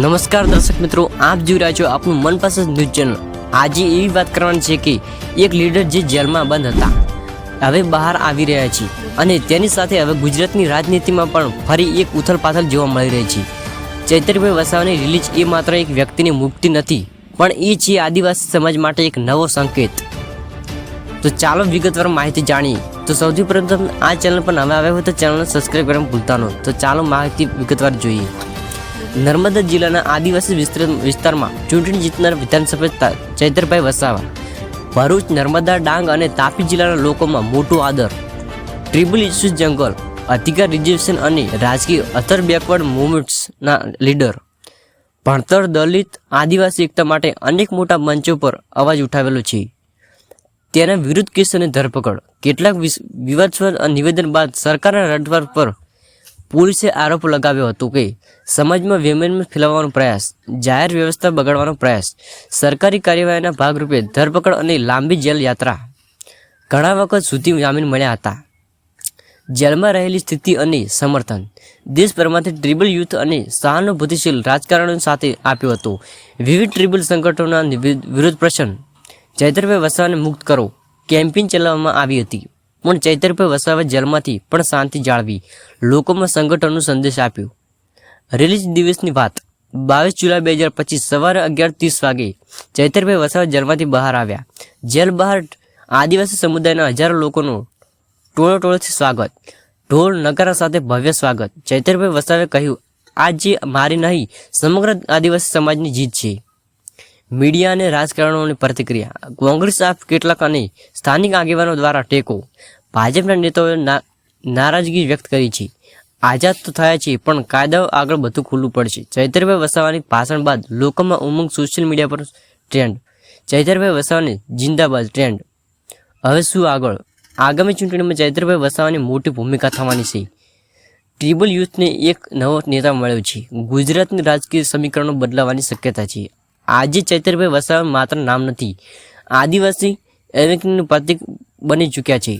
નમસ્કાર દર્શક મિત્રો, આપ જોઈ રહ્યા છો આપણું મનપસંદ ન્યૂઝ ચેનલ। આજે એવી વાત કરવાની છે કે એક લીડર જે જેલમાં બંધ હતા હવે બહાર આવી રહ્યા છે અને તેની સાથે હવે ગુજરાતની રાજનીતિમાં પણ ફરી એક ઉથલપાથલ જોવા મળી રહી છે। ચૈતરભાઈ વસાવાની રિલીઝ એ માત્ર એક વ્યક્તિની મુક્તિ નથી, પણ એ છે આદિવાસી સમાજ માટે એક નવો સંકેત। તો ચાલો વિગતવાર માહિતી જાણીએ। તો સૌથી પ્રથમ આ ચેનલ પર નવા આવ્યા હોય તો ચેનલને સબસ્ક્રાઇબ કરવાનું ભૂલતા ન। તો ચાલો માહિતી વિગતવાર જોઈએ। નર્મદા જિલ્લાના આદિવાસી વિસ્તારમાં ચૂંટણી જીતનાર વિધાનસભા ચૈતરભાઈ વસાવા। ભરૂચ, નર્મદા, ડાંગ અને તાપી જિલ્લાના લોકોમાં મોટું આદર। ટ્રિબલ ઇસ્યુઝ જંગલ, અધિકાર રિઝર્વેશન અને રાજકીય અધર બેકવર્ડ મુવમેન્ટ્સના લીડર। ભણતર, દલિત, આદિવાસી એકતા માટે અનેક મોટા મંચો પર અવાજ ઉઠાવેલો છે। તેના વિરુદ્ધ કેસ અને ધરપકડ। કેટલાક વિવાદાસ્પદ નિવેદન બાદ સરકારના રજૂઆત પર પોલીસે આરોપ લગાવ્યો હતો કે સમાજમાં વહેમમાં ફેલાવવાનો પ્રયાસ, જાહેર વ્યવસ્થા બગાડવાનો પ્રયાસ, સરકારી કાર્યવાહીના ભાગરૂપે ધરપકડ અને લાંબી જેલ યાત્રા। ઘણા વખત સુધી જામીન મળ્યા હતા। જેલમાં રહેલી સ્થિતિ અને સમર્થન। દેશભરમાંથી ટ્રિબલ યુથ અને સહાનુભૂતિશીલ રાજકારણીઓ સાથે આપ્યો હતો। વિવિધ ટ્રિબલ સંગઠનોના વિરોધ પ્રદર્શન। ચૈતરભાઈ વસાવાને મુક્ત કરો કેમ્પેઇન ચલાવવામાં આવી હતી, પણ ચૈતરભાઈ વસાવા જેલમાંથી પણ શાંતિ જાળવી લોકોમાં સંગઠનનો સંદેશ આપ્યો। રિલીઝ દિવસની વાત। 22 જુલાઈ 2025 સવારે 11:30 વાગે ચૈતરભાઈ વસાવા જેલમાંથી બહાર આવ્યા। જેલ બહાર આદિવાસી સમુદાયના હજારો લોકોનું ટોળેટોળેથી સ્વાગત, ઢોલ નગારા સાથે ભવ્ય સ્વાગત। ચૈતરભાઈ વસાવાએ કહ્યું, આ જે મારી નહીં સમગ્ર આદિવાસી સમાજની જીત છે। મીડિયા અને રાજકારણીઓની પ્રતિક્રિયા। કોંગ્રેસ આપ કેટલાક અને સ્થાનિક આગેવાનો દ્વારા ટેકો। ભાજપના નેતાઓએ નારાજગી વ્યક્ત કરી છે। આઝાદ તો થયા છે, પણ કાયદાઓ આગળ બધું ખુલ્લું પડશે। ચૈતરભાઈ વસાવાની ભાષણ બાદ લોકોમાં ઉમંગ। સોશિયલ મીડિયા પર ટ્રેન્ડ, ચૈતરભાઈ વસાવાની જિંદાબાદ ટ્રેન્ડ। હવે શું આગળ? આગામી ચૂંટણીમાં ચૈતરભાઈ વસાવાની મોટી ભૂમિકા થવાની છે। ટ્રિબલ યુથને એક નવો નેતા મળ્યો છે। ગુજરાતની રાજકીય સમીકરણો બદલાવાની શક્યતા છે। આજે ચૈતરભાઈ વસાવા માત્ર નામ નથી, આદિવાસી એવેકનિંગનું પ્રતીક બની ચૂક્યા છે।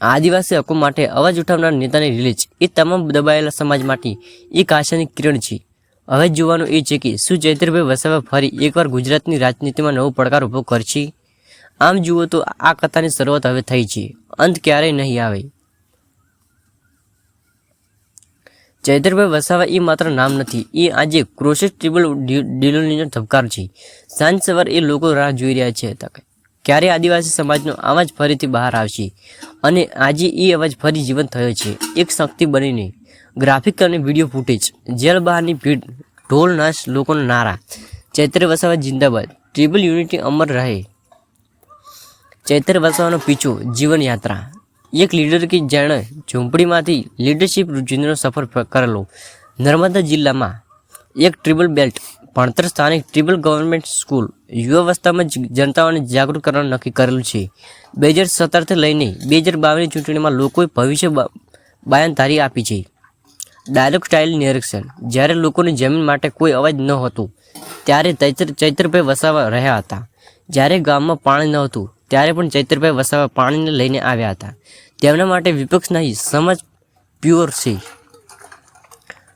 આદિવાસી હકો માટે અવાજ ઉઠાવનાર નેતાની રિલીઝ એ તમામ દબાયેલા સમાજ માટે એક આશાની કિરણ છે। હવે જોવાનું એ છે કે શું ચૈતરભાઈ વસાવા ફરી એકવાર ગુજરાતની રાજનીતિમાં નવો પડકાર ઊભો કરશે? આમ જુઓ તો આ કથાની શરૂઆત હવે થઈ છે, અંત ક્યારેય નહીં આવે। ચૈતરભાઈ વસાવા એ માત્ર નામ નથી, એ આજે ક્રોસેસ ટ્રિબલ ડિલોનીનો ધબકાર છે। સાંજ સવાર એ લોકો રાહ જોઈ રહ્યા છે ક્યારે આદિવાસી સમાજનો અવાજ ફરીથી બહાર આવશે, અને આજે એ અવાજ ફરી જીવંત થયો છે એક શક્તિ બનીને। ગ્રાફિક અને વિડીયો ફૂટેજ, જેલ બહારની ભીડ, ઢોલ નાચ, લોકોના નારા, ચૈતર વસાવા જિંદાબાદ, ટ્રિબલ યુનિટી અમર રહે। ચૈતર વસાવાનો પીછો જીવન યાત્રા। એક લીડર કે જેણે ઝૂંપડીમાંથી લીડરશિપ જૂનો સફર કરેલો। નર્મદા જિલ્લામાં એક ટ્રિબલ બેલ્ટ ભણતર, સ્થાનિક ટ્રિબલ ગવર્મેન્ટ સ્કૂલ, યુવાવસ્થામાં જનતાઓને જાગૃત કરવાનું નક્કી કરેલું છે। 2017થી લઈને 2022ની ચૂંટણીમાં લોકોએ ભવિષ્ય બાયાનધારી આપી છે। Dialogue style narration. જ્યારે લોકોની જમીન માટે કોઈ અવાજ ન હતો ત્યારે ચૈતરભાઈ વસાવા રહ્યા હતા। જ્યારે ગામમાં પાણી ન હતું ત્યારે પણ ચૈતરભાઈ વસાવા પાણીને લઈને આવ્યા હતા। તેમના માટે વિપક્ષ નહીં, સમાજ પ્યોર છે।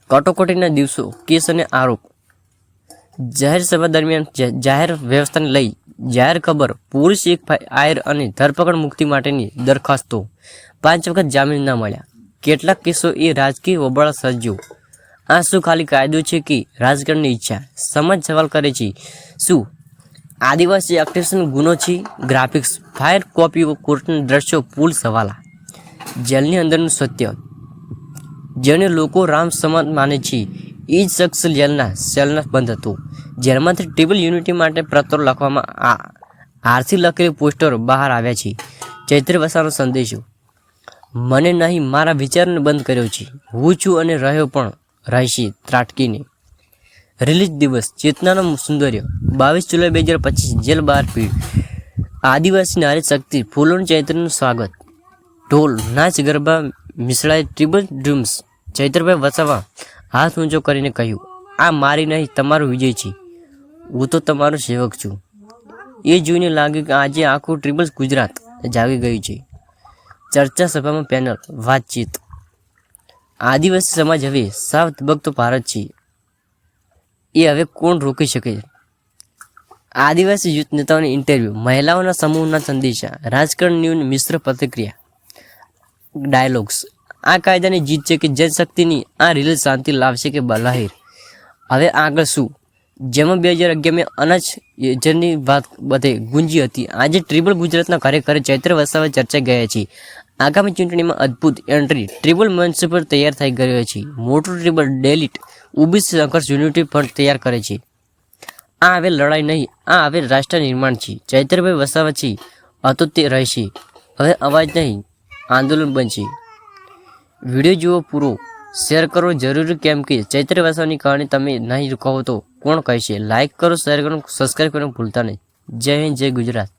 કટોકટીના દિવસો, કેસ અને આરોપ। જાહેર સભા દરમિયાન જાહેર વ્યવસ્થાને લઈ જાહેર ખબર, પોલીસ એક ફાયર અને ધરપકડ મુક્તિ માટેની દરખાસ્તો। 5 વખત જામીન ન મળ્યા। કેટલાક કેસો એ રાજકીય હોબાળા સર્જ્યો। આ શું ખાલી કાયદો છે કે રાજકારણની ઈચ્છા? સમાજ સવાલ કરે છે, શું આદિવાસી એક્ટિવિઝમ ગુનો છે? ગ્રાફિક્સ, ફાયર કોપીઓ, કોર્ટના દ્રશ્યો, પોલીસ હવાલા। જેલની અંદરનું સત્ય। જેને લોકો રામ સમાન માને છે એ જ શખ્સ જેલના સેલના બંધ હતો। જેલમાંથી ટ્રિબલ યુનિટી માટે પત્રો લખવામાં આરસી લખેલી પોસ્ટરો બહાર આવ્યા છે। ચૈતર વસાવાનો સંદેશો, મને નહીં મારા વિચારોને બંધ કર્યો છે, હું છું અને રહ્યો પણ રહેશે ત્રાટકીને। રિલીઝ દિવસ, ચેતનાનો સૌંદર્ય। 22 જુલાઈ 2025 જેલ બહાર ભીડ, આદિવાસી નારી શક્તિ, ફૂલોનું ચૈતન્યનું સ્વાગત, ઢોલ નાચ ગરબા મિસળાય, ટ્રિબલ ડ્રીમ્સ। ચૈતરભાઈ વસાવા હાથ ઊંચો કરીને કહ્યું, આ મારી નહીં તમારો વિજય છે, હું તો તમારો સેવક છું। એ જોઈને લાગ્યું કે આજે આખું ટ્રિબલ ગુજરાત જાગી ગયું છે। ચર્ચા સભામાં પેનલ વાતચીત। આદિવાસી સમાજ હવે સાવ ધબકતો ભારત છે। એ હવે કોણ રોકી શકે? આદિવાસી યુથ નેતાઓની ઇન્ટરવ્યૂ, મહિલાઓના સમૂહના સંદેશા, રાજકારણીઓની મિશ્ર પ્રતિક્રિયા. ડાયલોગ્સ. આ કાયદાની જીત છે કે જનશક્તિની આ રીલ શાંતિ લાવશે કે બલહેર? હવે આગળ શું? જેમાં 2011 અનાજ યોજનાની વાત બધે ગુંજી હતી, આજે ટ્રિબલ ગુજરાતના કાર્યકર ચૈત્ર વસાવા ચર્ચા ગયા છે. આગામી ચૂંટણીમાં અદ્ભુત એન્ટ્રી ટ્રિબલ મંચ પર તૈયાર થઈ ગયો છે. મોટું ટ્રિબલ ડેલિટ ઓબીસી સંઘર્ષ યુનિટી ફંડ તૈયાર કરે છે. આ હવે લડાઈ નહીં, આ હવે રાષ્ટ્ર નિર્માણ છે. ચૈત્રભાઈ વસાવા છે તો તે રહેશે. હવે અવાજ નહીં, આંદોલન બનશે. વિડીયો જુઓ પૂરો, શેર કરો જરૂર, કેમ કે ચૈત્ર વસાવાની કહાણી તમે નહીં કહો તો કોણ કહેશે? લાઇક કરો, શેર કરો, સબસ્ક્રાઈબ કરવાનું ભૂલતા નહીં. જય હિન્દ, જય ગુજરાત.